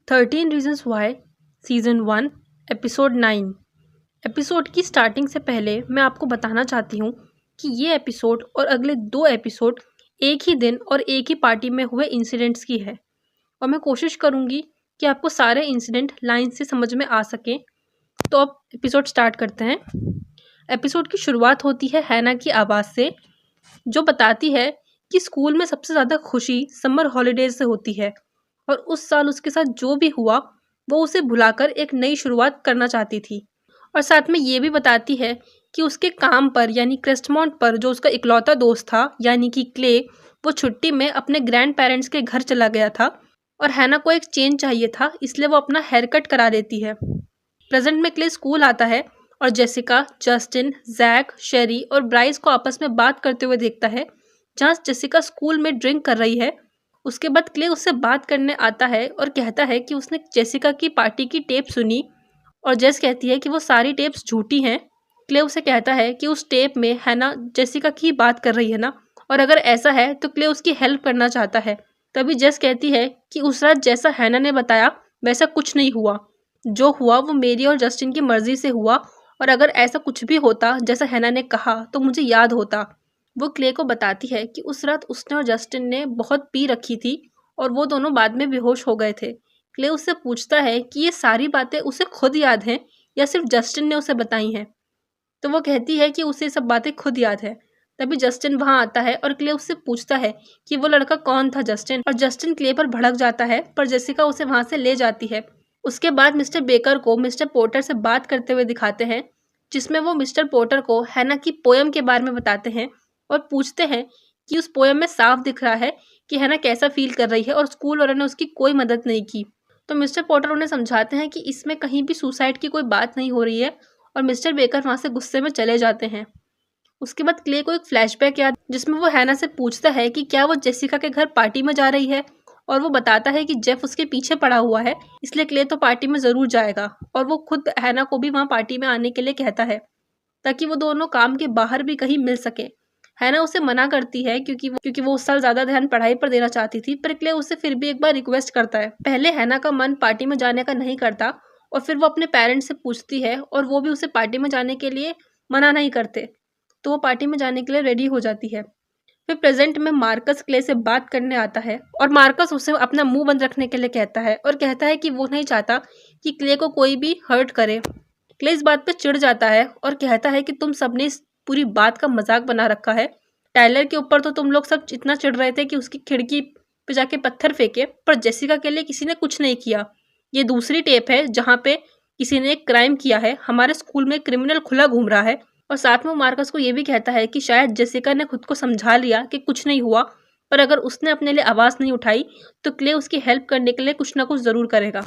13 reasons why season 1 episode 9। Episode की starting से पहले मैं आपको बताना चाहती हूँ कि ये एपिसोड और अगले 2 एपिसोड एक ही दिन और एक ही पार्टी में हुए इंसिडेंट्स की है और मैं कोशिश करूँगी कि आपको सारे इंसिडेंट लाइन से समझ में आ सकें। तो अब एपिसोड स्टार्ट करते हैं। एपिसोड की शुरुआत होती है हैना की आवाज़ से, जो बताती है कि स्कूल में सबसे ज़्यादा खुशी समर हॉलीडेज से होती है और उस साल उसके साथ जो भी हुआ वो उसे भुलाकर एक नई शुरुआत करना चाहती थी। और साथ में ये भी बताती है कि उसके काम पर यानी क्रेस्टमॉन्ट पर जो उसका इकलौता दोस्त था यानी कि क्ले, वो छुट्टी में अपने ग्रैंड पेरेंट्स के घर चला गया था और हैना को एक चेंज चाहिए था, इसलिए वो अपना हेयर कट करा देती है। प्रेजेंट में क्ले स्कूल आता है और जेसिका, जस्टिन, जैक, शेरी और ब्राइस को आपस में बात करते हुए देखता है, जहाँ जेसिका स्कूल में ड्रिंक कर रही है। उसके बाद क्ले उससे बात करने आता है और कहता है कि उसने जेसिका की पार्टी की टेप सुनी और जेस कहती है कि वो सारी टेप्स झूठी हैं। क्ले उसे कहता है कि उस टेप में हैना जेसिका की बात कर रही है ना, और अगर ऐसा है तो क्ले उसकी हेल्प करना चाहता है। तभी जेस कहती है कि उस रात जैसा हैना ने बताया वैसा कुछ नहीं हुआ, जो हुआ वो मेरी और जस्टिन की मर्जी से हुआ, और अगर ऐसा कुछ भी होता जैसा हैना ने कहा तो मुझे याद होता। वो क्ले को बताती है कि उस रात उसने और जस्टिन ने बहुत पी रखी थी और वो दोनों बाद में बेहोश हो गए थे। क्ले उससे पूछता है कि ये सारी बातें उसे खुद याद हैं या सिर्फ जस्टिन ने उसे बताई हैं। तो वो कहती है कि उसे सब बातें खुद याद है। तभी जस्टिन वहाँ आता है और क्ले उससे पूछता है कि वो लड़का कौन था जस्टिन, और जस्टिन क्ले पर भड़क जाता है, पर जेसिका उसे वहाँ से ले जाती है। उसके बाद मिस्टर बेकर को मिस्टर पोर्टर से बात करते हुए दिखाते हैं, जिसमें वो मिस्टर पोर्टर को हैना की पोयम के बारे में बताते हैं और पूछते हैं कि उस पोयम में साफ दिख रहा है कि हैना कैसा फील कर रही है और स्कूल वालों ने उसकी कोई मदद नहीं की। तो मिस्टर पोर्टर उन्हें समझाते हैं कि इसमें कहीं भी सुसाइड की कोई बात नहीं हो रही है और मिस्टर बेकर वहाँ से गुस्से में चले जाते हैं। उसके बाद क्ले को एक फ्लैशबैक याद, जिसमें वो हैना से पूछता है कि क्या वो जेसिका के घर पार्टी में जा रही है, और वो बताता है कि जेफ उसके पीछे पड़ा हुआ है, इसलिए क्ले तो पार्टी में ज़रूर जाएगा। और वो खुद हैना को भी वहाँ पार्टी में आने के लिए कहता है ताकि वो दोनों काम के बाहर भी कहीं मिल सके। हैना उसे मना करती है क्योंकि वो उस साल ज़्यादा ध्यान पढ़ाई पर देना चाहती थी, पर क्ले उससे फिर भी एक बार रिक्वेस्ट करता है। पहले हैना का मन पार्टी में जाने का नहीं करता और फिर वो अपने पेरेंट्स से पूछती है और वो भी उसे पार्टी में जाने के लिए मना नहीं करते, तो वो पार्टी में जाने के लिए रेडी हो जाती है। फिर प्रेजेंट में मार्कस क्ले से बात करने आता है और मार्कस उसे अपना मुंह बंद रखने के लिए कहता है और कहता है कि वो नहीं चाहता कि क्ले को कोई भी हर्ट करे। क्ले इस बात पे चिढ़ जाता है और कहता है कि तुम सबने इस पूरी बात का मजाक बना रखा है। टाइलर के ऊपर तो तुम लोग सब इतना चिढ़ रहे थे कि उसकी खिड़की पे जाके पत्थर फेंके, पर जेसिका के लिए किसी ने कुछ नहीं किया। ये दूसरी टेप है जहाँ पे किसी ने एक क्राइम किया है, हमारे स्कूल में क्रिमिनल खुला घूम रहा है। और साथ में मार्कस को ये भी कहता है कि शायद जेसिका ने खुद को समझा लिया कि कुछ नहीं हुआ, पर अगर उसने अपने लिए आवाज़ नहीं उठाई तो क्ले उसकी हेल्प करने के लिए कुछ ना कुछ ज़रूर करेगा।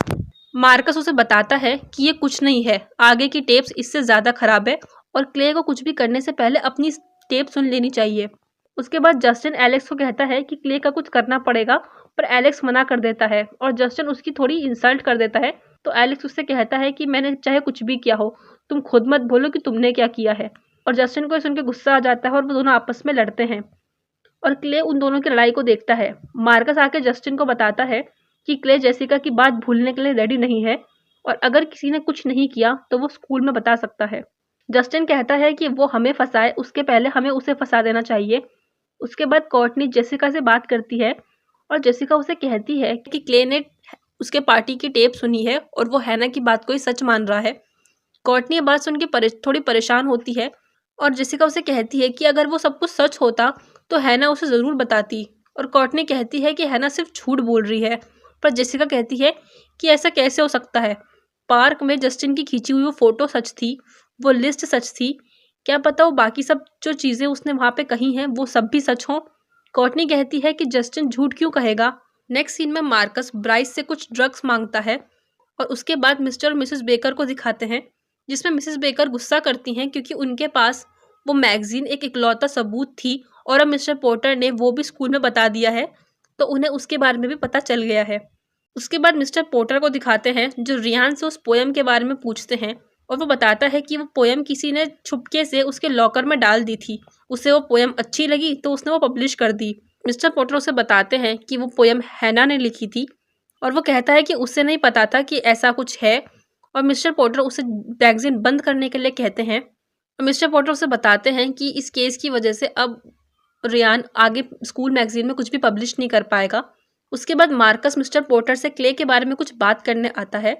मार्कस उसे बताता है कि ये कुछ नहीं है, आगे की टेप्स इससे ज़्यादा खराब है और क्ले को कुछ भी करने से पहले अपनी टेप सुन लेनी चाहिए। उसके बाद जस्टिन एलेक्स को कहता है कि क्ले का कुछ करना पड़ेगा, पर एलेक्स मना कर देता है और जस्टिन उसकी थोड़ी इंसल्ट कर देता है। तो एलेक्स उससे कहता है कि मैंने चाहे कुछ भी किया हो, तुम खुद मत बोलो कि तुमने क्या किया है। और जस्टिन को सुन के गुस्सा आ जाता है और वो दोनों आपस में लड़ते हैं और क्ले उन दोनों की लड़ाई को देखता है। मार्कस आके जस्टिन को बताता है कि क्ले जेसिका की बात भूलने के लिए रेडी नहीं है और अगर किसी ने कुछ नहीं किया तो वो स्कूल में बता सकता है। जस्टिन कहता है कि वो हमें फंसाए उसके पहले हमें उसे फंसा देना चाहिए। उसके बाद कोर्टनी जेसिका से बात करती है और जेसिका उसे कहती है कि क्ले ने उसके पार्टी की टेप सुनी है और वो हैना की बात को ही सच मान रहा है। कोर्टनी ये बात सुन के थोड़ी परेशान होती है और जेसिका उसे कहती है कि अगर वो सब कुछ सच होता तो हैना उसे ज़रूर बताती, और कोर्टनी कहती है कि हैना सिर्फ झूठ बोल रही है, पर जेसिका कहती है कि ऐसा कैसे हो सकता है। पार्क में जस्टिन की खींची हुई वो फ़ोटो सच थी, वो लिस्ट सच थी, क्या पता वो बाकी सब जो चीज़ें उसने वहाँ पे कही हैं वो सब भी सच हों। कोर्टनी कहती है कि जस्टिन झूठ क्यों कहेगा। नेक्स्ट सीन में मार्कस ब्राइस से कुछ ड्रग्स मांगता है और उसके बाद मिस्टर और मिसेस बेकर को दिखाते हैं, जिसमें मिसेस बेकर गुस्सा करती हैं क्योंकि उनके पास वो मैगजीन एक इकलौता सबूत थी और अब मिस्टर पोर्टर ने वो भी स्कूल में बता दिया है, तो उन्हें उसके बारे में भी पता चल गया है। उसके बाद मिस्टर पोर्टर को दिखाते हैं जो रियान से उस पोयम के बारे में पूछते हैं और वो बताता है कि वो पोयम किसी ने छुपके से उसके लॉकर में डाल दी थी। उसे वो पोयम अच्छी लगी तो उसने वो पब्लिश कर दी। मिस्टर पोर्टर उसे बताते हैं कि वो पोयम हैना ने लिखी थी और वो कहता है कि उसे नहीं पता था कि ऐसा कुछ है, और मिस्टर पॉटर उसे मैगज़ीन बंद करने के लिए कहते हैं। और मिस्टर पॉटर उसे बताते हैं कि इस केस की वजह से अब रियान आगे स्कूल मैगज़ीन में कुछ भी पब्लिश नहीं कर पाएगा। उसके बाद मार्कस मिस्टर पॉटर से क्ले के बारे में कुछ बात करने आता है।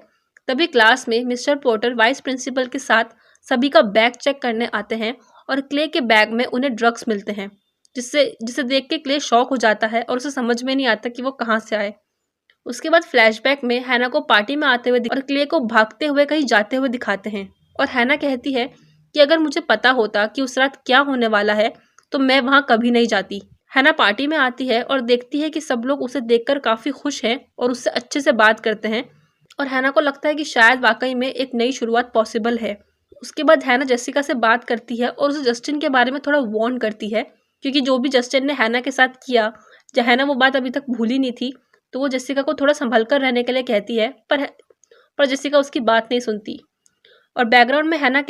तभी क्लास में मिस्टर पॉटर वाइस प्रिंसिपल के साथ सभी का बैग चेक करने आते हैं और क्ले के बैग में उन्हें ड्रग्स मिलते हैं, जिसे देख के क्ले शॉक हो जाता है और उसे समझ में नहीं आता कि वो कहाँ से आए। उसके बाद फ्लैशबैक में हैना को पार्टी में आते हुए और क्ले को भागते हुए कहीं जाते हुए दिखाते हैं, और हैना कहती है कि अगर मुझे पता होता कि उस रात क्या होने वाला है तो मैं वहाँ कभी नहीं जाती। हैना पार्टी में आती है और देखती है कि सब लोग उसे देखकर काफ़ी खुश हैं और उससे अच्छे से बात करते हैं, और हैना को लगता है कि शायद वाकई में एक नई शुरुआत पॉसिबल है। उसके बाद हैना जेसिका से बात करती है और उसे जस्टिन के बारे में थोड़ा वार्न करती है, क्योंकि जो भी जस्टिन ने हैना के साथ किया, जब हैना वो बात अभी तक भूली नहीं थी, तो वो जेसिका को थोड़ा संभल कर रहने के लिए कहती है, पर जेसिका उसकी बात नहीं सुनती। और बैकग्राउंड में हैना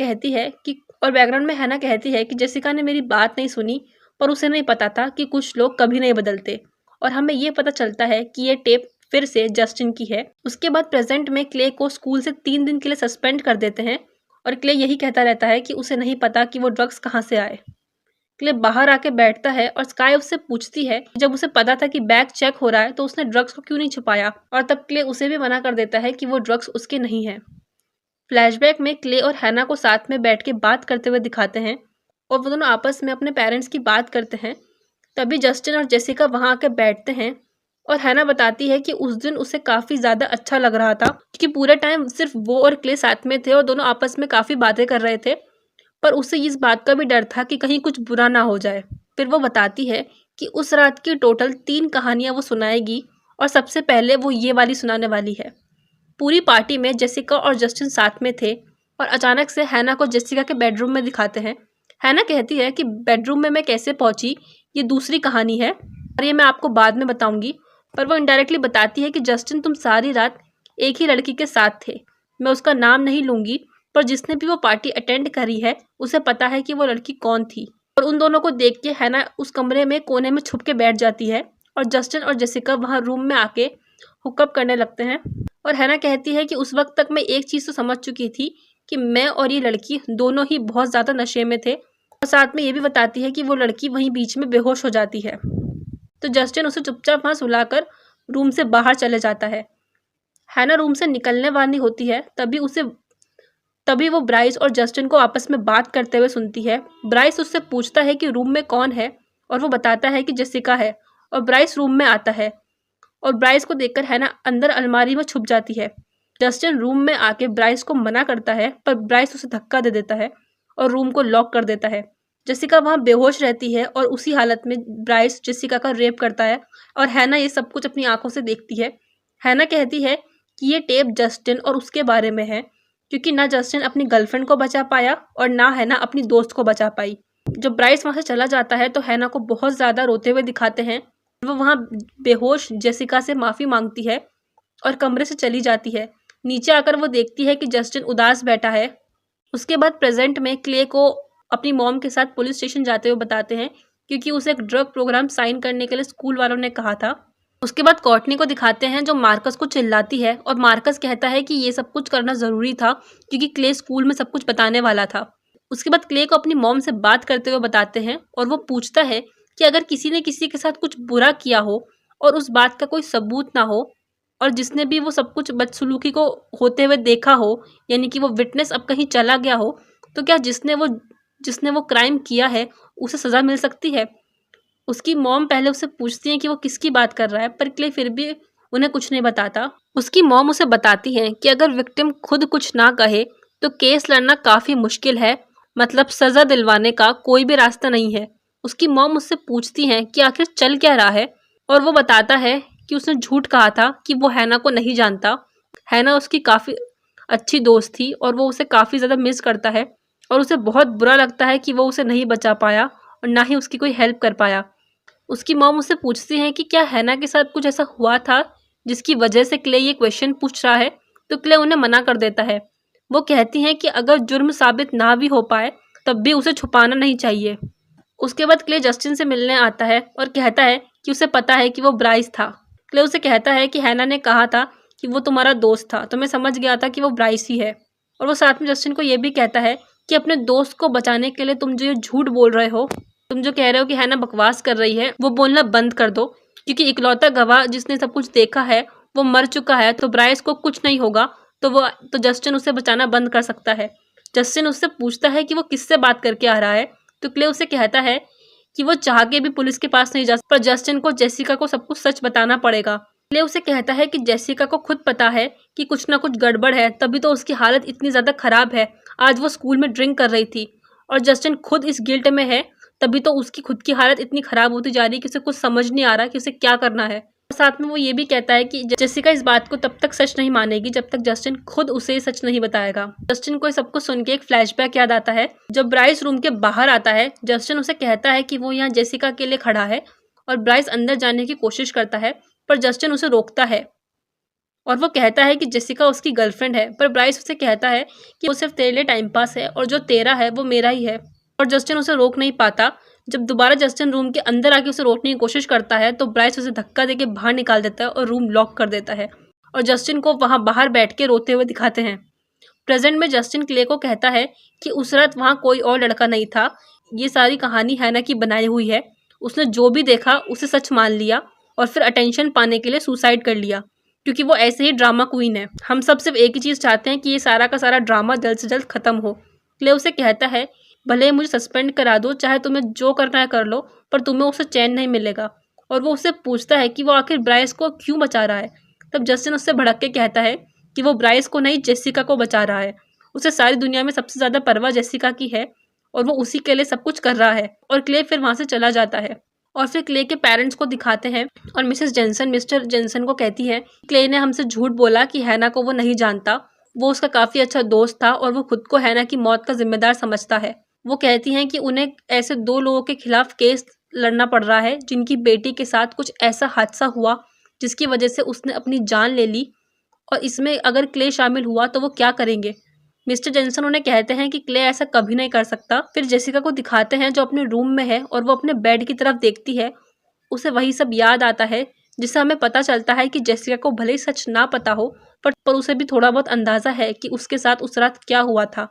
कहती है कि जेसिका ने मेरी बात नहीं सुनी, पर उसे नहीं पता था कि कुछ लोग कभी नहीं बदलते। और हमें ये पता चलता है कि ये टेप फिर से जस्टिन की है। उसके बाद प्रेजेंट में क्ले को स्कूल से 3 दिन के लिए सस्पेंड कर देते हैं, और क्ले यही कहता रहता है कि उसे नहीं पता कि वो ड्रग्स कहाँ से आए। क्ले बाहर आके बैठता है और स्काई उससे पूछती है कि जब उसे पता था कि बैग चेक हो रहा है तो उसने ड्रग्स को क्यों नहीं छुपाया, और तब क्ले उसे भी मना कर देता है कि वो ड्रग्स उसके नहीं है। फ्लैशबैक में क्ले और हैना को साथ में बैठ के बात करते हुए दिखाते हैं, और वो दोनों आपस में अपने पेरेंट्स की बात करते हैं। तभी जस्टिन और जेसिका वहाँ आके बैठते हैं, और हैना बताती है कि उस दिन उसे काफ़ी ज़्यादा अच्छा लग रहा था, क्योंकि पूरे टाइम सिर्फ वो और क्ले साथ में थे और दोनों आपस में काफ़ी बातें कर रहे थे, पर उसे इस बात का भी डर था कि कहीं कुछ बुरा ना हो जाए। फिर वो बताती है कि उस रात की टोटल 3 कहानियाँ वो सुनाएगी, और सबसे पहले वो ये वाली सुनाने वाली है। पूरी पार्टी में जेसिका और जस्टिन साथ में थे, और अचानक से हैना को जेसिका के बेडरूम में दिखाते हैं। हैना कहती है कि बेडरूम में मैं कैसे पहुंची ये दूसरी कहानी है, और ये मैं आपको बाद में बताऊंगी, पर वो इनडायरेक्टली बताती है कि जस्टिन तुम सारी रात एक ही लड़की के साथ थे। मैं उसका नाम नहीं लूंगी, पर जिसने भी वो पार्टी अटेंड करी है उसे पता है कि वो लड़की कौन थी। और उन दोनों को देख के हैना उस कमरे में कोने में छुप के बैठ जाती है, और जस्टिन और जेसिका वहाँ रूम में आके हुकअप करने लगते हैं। और हैना कहती है कि उस वक्त तक मैं एक चीज़ तो समझ चुकी थी कि मैं और ये लड़की दोनों ही बहुत ज़्यादा नशे में थे, और साथ में ये भी बताती है कि वो लड़की वहीं बीच में बेहोश हो जाती है। तो जस्टिन उसे चुपचाप वहाँ सुलाकर रूम से बाहर चले जाता है। हैना रूम से निकलने वाली होती है, तभी वो ब्राइस और जस्टिन को आपस में बात करते हुए सुनती है। ब्राइस उससे पूछता है कि रूम में कौन है, और वो बताता है कि जेसिका है, और ब्राइस रूम में आता है, और ब्राइस को देखकर हैना अंदर अलमारी में छुप जाती है। जस्टिन रूम में आके ब्राइस को मना करता है, पर ब्राइस उसे धक्का दे देता है और रूम को लॉक कर देता है। जेसिका वहाँ बेहोश रहती है, और उसी हालत में ब्राइस जेसिका का रेप करता है, और हैना ये सब कुछ अपनी आंखों से देखती है। हैना कहती है कि ये टेप जस्टिन और उसके बारे में है, क्योंकि ना जस्टिन अपनी गर्लफ्रेंड को बचा पाया और ना हैना अपनी दोस्त को बचा पाई। जब ब्राइस वहाँ से चला जाता है तो हैना को बहुत ज़्यादा रोते हुए दिखाते हैं। वो वहाँ बेहोश जेसिका से माफ़ी मांगती है और कमरे से चली जाती है। नीचे आकर वो देखती है कि जस्टिन उदास बैठा है। उसके बाद प्रेजेंट में क्ले को अपनी मॉम के साथ पुलिस स्टेशन जाते हुए बताते हैं, क्योंकि उसे एक ड्रग प्रोग्राम साइन करने के लिए स्कूल वालों ने कहा था। उसके बाद कॉर्टनी को दिखाते हैं जो मार्कस को चिल्लाती है, और मार्कस कहता है कि ये सब कुछ करना ज़रूरी था क्योंकि क्ले स्कूल में सब कुछ बताने वाला था। उसके बाद क्ले को अपनी मॉम से बात करते हुए बताते हैं, और वो पूछता है कि अगर किसी ने किसी के साथ कुछ बुरा किया हो और उस बात का कोई सबूत ना हो, और जिसने भी वो सब कुछ बदसलूकी को होते हुए देखा हो, यानी कि वो विटनेस अब कहीं चला गया हो, तो क्या जिसने वो क्राइम किया है उसे सज़ा मिल सकती है। उसकी मॉम पहले उससे पूछती है कि वो किसकी बात कर रहा है, पर क्ले फिर भी उन्हें कुछ नहीं बताता। उसकी मॉम उसे बताती है कि अगर विक्टिम खुद कुछ ना कहे तो केस लड़ना काफ़ी मुश्किल है, मतलब सज़ा दिलवाने का कोई भी रास्ता नहीं है। उसकी मॉम उससे पूछती हैं कि आखिर चल क्या रहा है, और वो बताता है कि उसने झूठ कहा था कि वो हैना को नहीं जानता। हैना उसकी काफ़ी अच्छी दोस्त थी और वो उसे काफ़ी ज़्यादा मिस करता है, और उसे बहुत बुरा लगता है कि वो उसे नहीं बचा पाया और ना ही उसकी कोई हेल्प कर पाया। उसकी मॉम उससे पूछती हैं कि क्या हैना के साथ कुछ ऐसा हुआ था जिसकी वजह से क्ले ये क्वेश्चन पूछ रहा है, तो क्ले उन्हें मना कर देता है। वो कहती हैं कि अगर जुर्म साबित ना भी हो पाए तब भी उसे छुपाना नहीं चाहिए। उसके बाद क्ले जस्टिन से मिलने आता है और कहता है कि उसे पता है कि वो ब्राइस था। क्ले उसे कहता है कि हैना ने कहा था कि वो तुम्हारा दोस्त था, तो मैं समझ गया था कि वो ब्राइस ही है। और वो साथ में जस्टिन को ये भी कहता है कि अपने दोस्त को बचाने के लिए तुम जो ये झूठ बोल रहे हो, तुम जो कह रहे हो कि हैना बकवास कर रही है, वो बोलना बंद कर दो, क्योंकि इकलौता गवाह जिसने सब कुछ देखा है वो मर चुका है, तो ब्राइस को कुछ नहीं होगा, तो जस्टिन उसे बचाना बंद कर सकता है। जस्टिन उससे पूछता है कि वो किससे बात करके आ रहा है, तो क्ले उसे कहता है कि वो चाह के भी पुलिस के पास नहीं जा सकता, पर जस्टिन को जेसिका को सब कुछ सच बताना पड़ेगा। क्ले उसे कहता है कि जेसिका को खुद पता है कि कुछ ना कुछ गड़बड़ है, तभी तो उसकी हालत इतनी ज़्यादा खराब है। आज वो स्कूल में ड्रिंक कर रही थी और जस्टिन खुद इस गिल्ट में है, तभी तो उसकी खुद की हालत इतनी खराब होती जा रही है कि उसे कुछ समझ नहीं आ रहा कि उसे क्या करना है। साथ में वो ये भी कहता है कि जेसिका इस बात को तब तक सच नहीं मानेगी जब तक जस्टिन खुद उसे सच नहीं बताएगा। जस्टिन को सब कुछ सुन के एक फ्लैशबैक याद आता है। जब ब्राइस रूम के बाहर आता है, जस्टिन उसे कहता है कि वो यहाँ जेसिका के लिए खड़ा है और ब्राइस अंदर जाने की कोशिश करता है, पर जस्टिन उसे रोकता है और वो कहता है कि जेसिका उसकी गर्लफ्रेंड है, पर ब्राइस उसे कहता है कि वो सिर्फ तेरे लिए टाइम पास है और जो तेरा है वो मेरा ही है। और जस्टिन उसे रोक नहीं पाता। जब दोबारा जस्टिन रूम के अंदर आके उसे रोकने की कोशिश करता है, तो ब्राइस उसे धक्का देके बाहर निकाल देता है और रूम लॉक कर देता है और जस्टिन को वहाँ बाहर बैठ के रोते हुए दिखाते हैं। प्रेजेंट में जस्टिन क्ले को कहता है कि उस रात वहाँ कोई और लड़का नहीं था, ये सारी कहानी हैना की बनाई हुई है। उसने जो भी देखा उसे सच मान लिया और फिर अटेंशन पाने के लिए सुसाइड कर लिया, क्योंकि वो ऐसे ही ड्रामा क्वीन है। हम सब सिर्फ एक ही चीज़ चाहते हैं कि ये सारा का सारा ड्रामा जल्द से जल्द खत्म हो। क्ले उसे कहता है भले ही मुझे सस्पेंड करा दो, चाहे तुम्हें जो करना है कर लो, पर तुम्हें उससे चैन नहीं मिलेगा। और वो उससे पूछता है कि वो आखिर ब्राइस को क्यों बचा रहा है। तब जस्टिन उससे भड़क के कहता है कि वो ब्राइस को नहीं, जेसिका को बचा रहा है। उसे सारी दुनिया में सबसे ज़्यादा परवाह जेसिका की है और वो उसी के लिए सब कुछ कर रहा है। और क्ले फिर वहाँ से चला जाता है और फिर क्ले के पेरेंट्स को दिखाते हैं और मिस्टर जेंसन को कहती है क्ले ने हमसे झूठ बोला कि हैना को वो नहीं जानता, वो उसका काफ़ी अच्छा दोस्त था और वो खुद को हैना की मौत का जिम्मेदार समझता है। वो कहती हैं कि उन्हें ऐसे 2 लोगों के खिलाफ केस लड़ना पड़ रहा है जिनकी बेटी के साथ कुछ ऐसा हादसा हुआ जिसकी वजह से उसने अपनी जान ले ली, और इसमें अगर क्ले शामिल हुआ तो वो क्या करेंगे। मिस्टर जेंसन उन्हें कहते हैं कि क्ले ऐसा कभी नहीं कर सकता। फिर जेसिका को दिखाते हैं जो अपने रूम में है और वो अपने बेड की तरफ देखती है। उसे वही सब याद आता है, जिससे हमें पता चलता है कि जेसिका को भले ही सच ना पता हो, पर उसे भी थोड़ा बहुत अंदाज़ा है कि उसके साथ उस रात क्या हुआ था।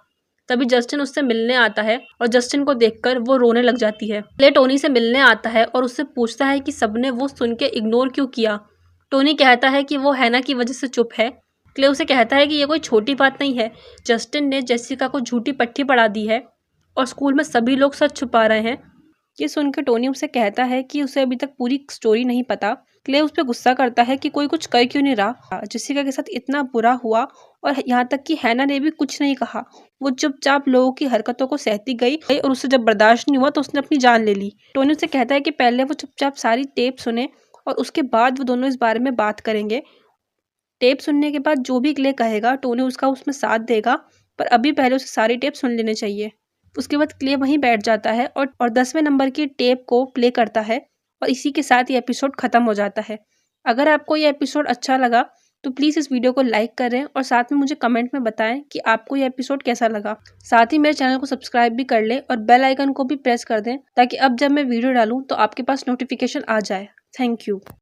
तभी जस्टिन उससे मिलने आता है और जस्टिन को देखकर वो रोने लग जाती है। क्ले टोनी से मिलने आता है और उससे पूछता है कि सबने वो सुन के इग्नोर क्यों किया। टोनी कहता है कि वो हैना की वजह से चुप है। क्ले उसे कहता है कि ये कोई छोटी बात नहीं है, जस्टिन ने जेसिका को झूठी पट्टी पढ़ा दी है और स्कूल में सभी लोग सच छुपा रहे हैं। ये सुनकर टोनी उसे कहता है कि उसे अभी तक पूरी स्टोरी नहीं पता। क्ले उस पर गुस्सा करता है कि कोई कुछ कर क्यों नहीं रहा, जेसिका के साथ इतना बुरा हुआ और यहाँ तक कि हैना ने भी कुछ नहीं कहा। वो चुपचाप लोगों की हरकतों को सहती गई और उसे जब बर्दाश्त नहीं हुआ तो उसने अपनी जान ले ली। टोनी उसे कहता है कि पहले वो चुपचाप सारी टेप सुने और उसके बाद वो दोनों इस बारे में बात करेंगे। टेप सुनने के बाद जो भी क्ले कहेगा टोनी उसका उसमें साथ देगा, पर अभी पहले उसे सारी टेप सुन लेनी चाहिए। उसके बाद क्ले वहीं बैठ जाता है और 10वें नंबर की टेप को प्ले करता है और इसी के साथ ये एपिसोड ख़त्म हो जाता है। अगर आपको ये एपिसोड अच्छा लगा तो प्लीज़ इस वीडियो को लाइक करें और साथ में मुझे कमेंट में बताएं कि आपको ये एपिसोड कैसा लगा। साथ ही मेरे चैनल को सब्सक्राइब भी कर लें और बेल आइकन को भी प्रेस कर दें ताकि अब जब मैं वीडियो डालूँ तो आपके पास नोटिफिकेशन आ जाए। Thank you.